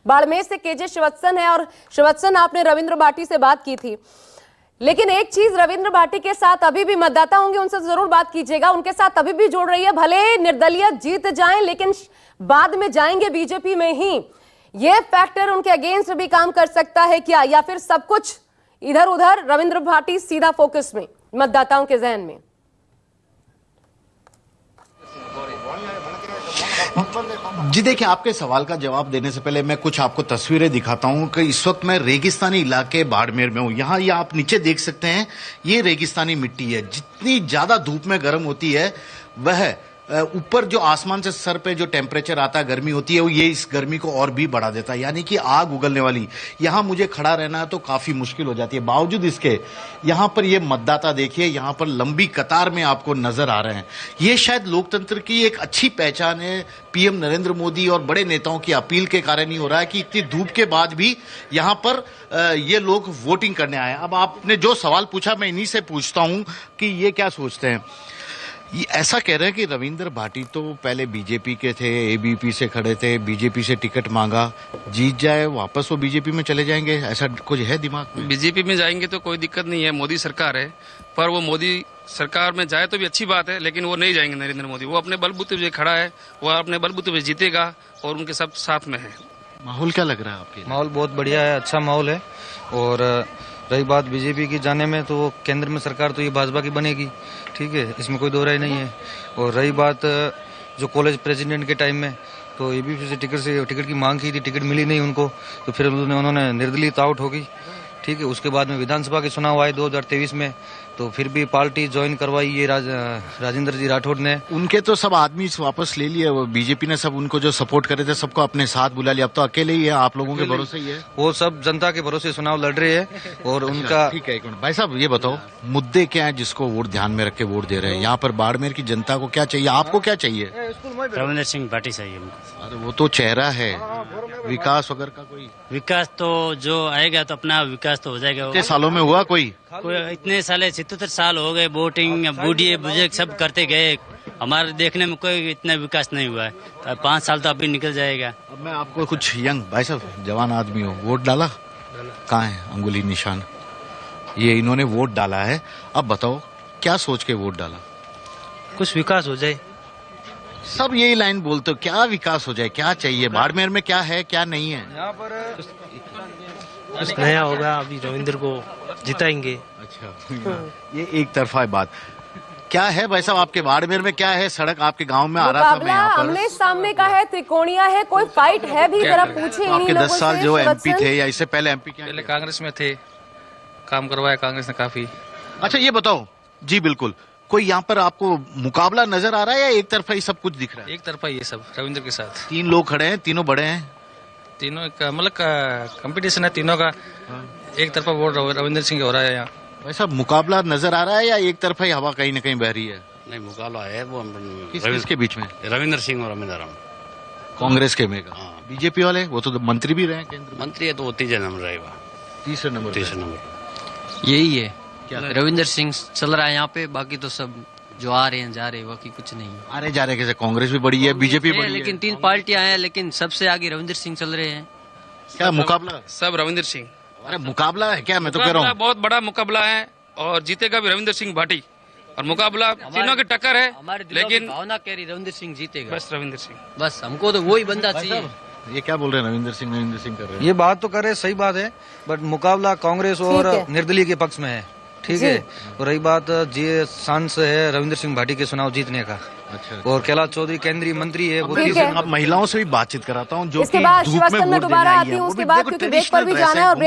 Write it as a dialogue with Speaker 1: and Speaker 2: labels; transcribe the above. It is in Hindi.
Speaker 1: बाड़मेर से केजे श्रीवत्सन है और श्रीवत्सन आपने रविंद्र भाटी से बात की थी, लेकिन एक चीज रविंद्र भाटी के साथ अभी भी मतदाता होंगे, उनसे जरूर बात कीजिएगा, उनके साथ अभी भी जोड़ रही है। भले निर्दलीय जीत जाएं लेकिन बाद में जाएंगे बीजेपी में ही, ये फैक्टर उनके अगेंस्ट भी काम कर सकता है क्या, या फिर सब कुछ इधर उधर रविंद्र भाटी सीधा फोकस में मतदाताओं के जहन में?
Speaker 2: जी देखिए, आपके सवाल का जवाब देने से पहले मैं कुछ आपको तस्वीरें दिखाता हूं कि इस वक्त मैं रेगिस्तानी इलाके बाड़मेर में हूं। यहाँ ये आप नीचे देख सकते हैं, ये रेगिस्तानी मिट्टी है। जितनी ज्यादा धूप में गर्म होती है वह ऊपर जो आसमान से सर पे जो टेम्परेचर आता है, गर्मी होती है, वो ये इस गर्मी को और भी बढ़ा देता है, यानी कि आग उगलने वाली। यहाँ मुझे खड़ा रहना तो काफी मुश्किल हो जाती है। बावजूद इसके यहाँ पर ये मतदाता देखिए, यहाँ पर लंबी कतार में आपको नजर आ रहे हैं। ये शायद लोकतंत्र की एक अच्छी पहचान है। पीएम नरेंद्र मोदी और बड़े नेताओं की अपील के कारण ही हो रहा है कि इतनी धूप के बाद भी यहाँ पर ये लोग वोटिंग करने आए। अब आपने जो सवाल पूछा, मैं इन्हीं से पूछता हूँ कि ये क्या सोचते हैं। ये ऐसा कह रहे हैं कि रविंद्र भाटी तो पहले बीजेपी के थे, एबीपी से खड़े थे, बीजेपी से टिकट मांगा, जीत जाए वापस वो बीजेपी में चले जाएंगे, ऐसा कुछ है दिमाग में?
Speaker 3: बीजेपी में जाएंगे तो कोई दिक्कत नहीं है, मोदी सरकार है, पर वो मोदी सरकार में जाए तो भी अच्छी बात है, लेकिन वो नहीं जाएंगे नरेंद्र मोदी। वो अपने बलबूते पे खड़ा है, वो अपने बलबूते पे जीतेगा और उनके सब साथ में है।
Speaker 2: माहौल क्या लग रहा है आपके?
Speaker 4: माहौल बहुत बढ़िया है, अच्छा माहौल है। और रही बात बीजेपी की जाने में, तो वो केंद्र में सरकार तो ये भाजपा की बनेगी, ठीक है, इसमें कोई दो राय नहीं है। और रही बात जो कॉलेज प्रेसिडेंट के टाइम में, तो एबीपी से टिकट की मांग की थी, टिकट मिली नहीं उनको, तो फिर उन्होंने निर्दलीय आउट हो गई, ठीक है। उसके बाद में विधानसभा के चुनाव आए 2023 में, तो फिर भी पार्टी ज्वाइन करवाई ये राजेंद्र जी राठौड़ ने।
Speaker 2: उनके तो सब आदमी वापस ले लिए, वो बीजेपी ने सब उनको जो सपोर्ट करे थे सबको अपने साथ बुला लिया। अब तो अकेले ही है, आप लोगों के भरोसे ही है।
Speaker 4: वो सब जनता के भरोसे चुनाव लड़ रहे हैं। और उनका
Speaker 2: ठीक है, एक मिनट भाई साहब, ये बताओ मुद्दे क्या है जिसको वोट ध्यान में रख के वोट दे रहे हैं? यहाँ पर बाड़मेर की जनता को क्या चाहिए, आपको क्या चाहिए?
Speaker 5: रविंद्र सिंह भाटी चाहिए हमको।
Speaker 2: अरे वो तो चेहरा है, विकास वगैरह का कोई
Speaker 5: विकास तो जो आएगा तो अपना विकास तो हो जाएगा।
Speaker 2: इतने सालों में हुआ कोई
Speaker 5: इतने साल 77 साल हो गए, वोटिंग बूढ़े बुजुर्ग सब करते गए, हमारे देखने में कोई इतना विकास नहीं हुआ है। 5 साल तो अभी निकल जाएगा।
Speaker 2: अब मैं आपको कुछ यंग भाई साहब, जवान आदमी हो, वोट डाला? कहाँ है अंगुली निशान? ये इन्होंने वोट डाला है। अब बताओ क्या सोच के वोट डाला?
Speaker 6: कुछ विकास हो जाए,
Speaker 2: सब यही लाइन बोलते हो, क्या विकास हो जाए, क्या चाहिए बाड़मेर में, क्या है क्या नहीं है?
Speaker 4: यहाँ पर
Speaker 6: कुछ नया होगा, अभी रविंद्र को जिताएंगे।
Speaker 2: अच्छा, ये एक तरफा बात। क्या है भाई साहब आपके बाड़मेर में, क्या है? सड़क आपके गांव में आ रहा था मैं
Speaker 1: मुकाबला
Speaker 2: यहाँ पर,
Speaker 1: आमने सामने का है, त्रिकोणीय है, कोई फाइट है भी? जरा पूछे
Speaker 2: आपके 10 साल जो एमपी थे या इससे पहले एमपी क्या?
Speaker 3: पहले कांग्रेस में थे, काम करवाया कांग्रेस ने काफी।
Speaker 2: अच्छा ये बताओ जी, बिल्कुल, कोई यहाँ पर आपको मुकाबला नजर आ रहा है या एक तरफा ही सब कुछ दिख रहा है?
Speaker 3: एक तरफा ये सब रविंद्र के साथ।
Speaker 2: 3 लोग खड़े हैं, तीनों बड़े हैं,
Speaker 3: तीनों का मतलब कंपटीशन है तीनों का। एक तरफा वोट रविंद्र सिंह हो रहा है यहाँ।
Speaker 2: वैसा मुकाबला नजर आ रहा है या एक तरफा ही हवा कहीं न कहीं बह रही है?
Speaker 5: नहीं, मुकाबला है वो
Speaker 2: किसके बीच में?
Speaker 5: रविंद्र सिंह और अमिताराम।
Speaker 2: कांग्रेस के में का?
Speaker 5: हाँ।
Speaker 2: बीजेपी वाले वो तो मंत्री भी रहे केंद्र में।
Speaker 5: मंत्री है तो वो तीसरे नंबर रहेगा।
Speaker 2: तीसरे नंबर।
Speaker 7: यही है,
Speaker 2: क्या?
Speaker 7: रविंद्र सिंह चल रहा है यहाँ पे, बाकी तो सब जो आ रहे हैं जा रहे हैं, बाकी कुछ नहीं है।
Speaker 2: आ रहे जा रहे कैसे? कांग्रेस भी बड़ी है, बीजेपी बड़ी है,
Speaker 7: लेकिन 3 पार्टियां हैं, लेकिन सबसे आगे रविंद्र सिंह चल रहे हैं।
Speaker 2: क्या मुकाबला?
Speaker 3: सब रविंद्र सिंह।
Speaker 2: अरे मुकाबला है क्या? मैं तो कह रहा हूँ
Speaker 3: बहुत बड़ा मुकाबला है और जीतेगा भी रविंद्र सिंह भाटी। और मुकाबला तीनों की टक्कर है, लेकिन
Speaker 7: भावना कह रही रविंद्र सिंह जीतेगा।
Speaker 3: बस रविंद्र सिंह,
Speaker 7: बस हमको तो वही बंदा चाहिए।
Speaker 2: ये क्या बोल रहे हैं? रविंद्र सिंह कर रहे हैं।
Speaker 4: ये बात तो कर रहे, सही बात है, बट मुकाबला कांग्रेस और
Speaker 1: ठीक है।
Speaker 4: निर्दलीय के पक्ष में है, ठीक है। और रही बात जी सांस है रविंद्र सिंह भाटी के चुनाव जीतने का।
Speaker 2: अच्छा,
Speaker 4: और कैलाश चौधरी केंद्रीय मंत्री है, वो
Speaker 1: ठीक है।
Speaker 2: अब महिलाओं से भी बातचीत कराता हूँ जो
Speaker 1: इसके
Speaker 2: कि
Speaker 1: बाद
Speaker 2: धूप में
Speaker 1: श्रीवत्सन में
Speaker 2: वोट देने
Speaker 1: दोबारा
Speaker 2: आई
Speaker 1: आती
Speaker 2: है।
Speaker 1: हूँ,
Speaker 2: वो
Speaker 1: उसके
Speaker 2: भी
Speaker 1: बाद
Speaker 2: देखो
Speaker 1: क्योंकि ब्रेक पर भी
Speaker 2: ट्रेडिशनल ड्रेस
Speaker 1: जाना है
Speaker 2: है,
Speaker 1: और ब्रेक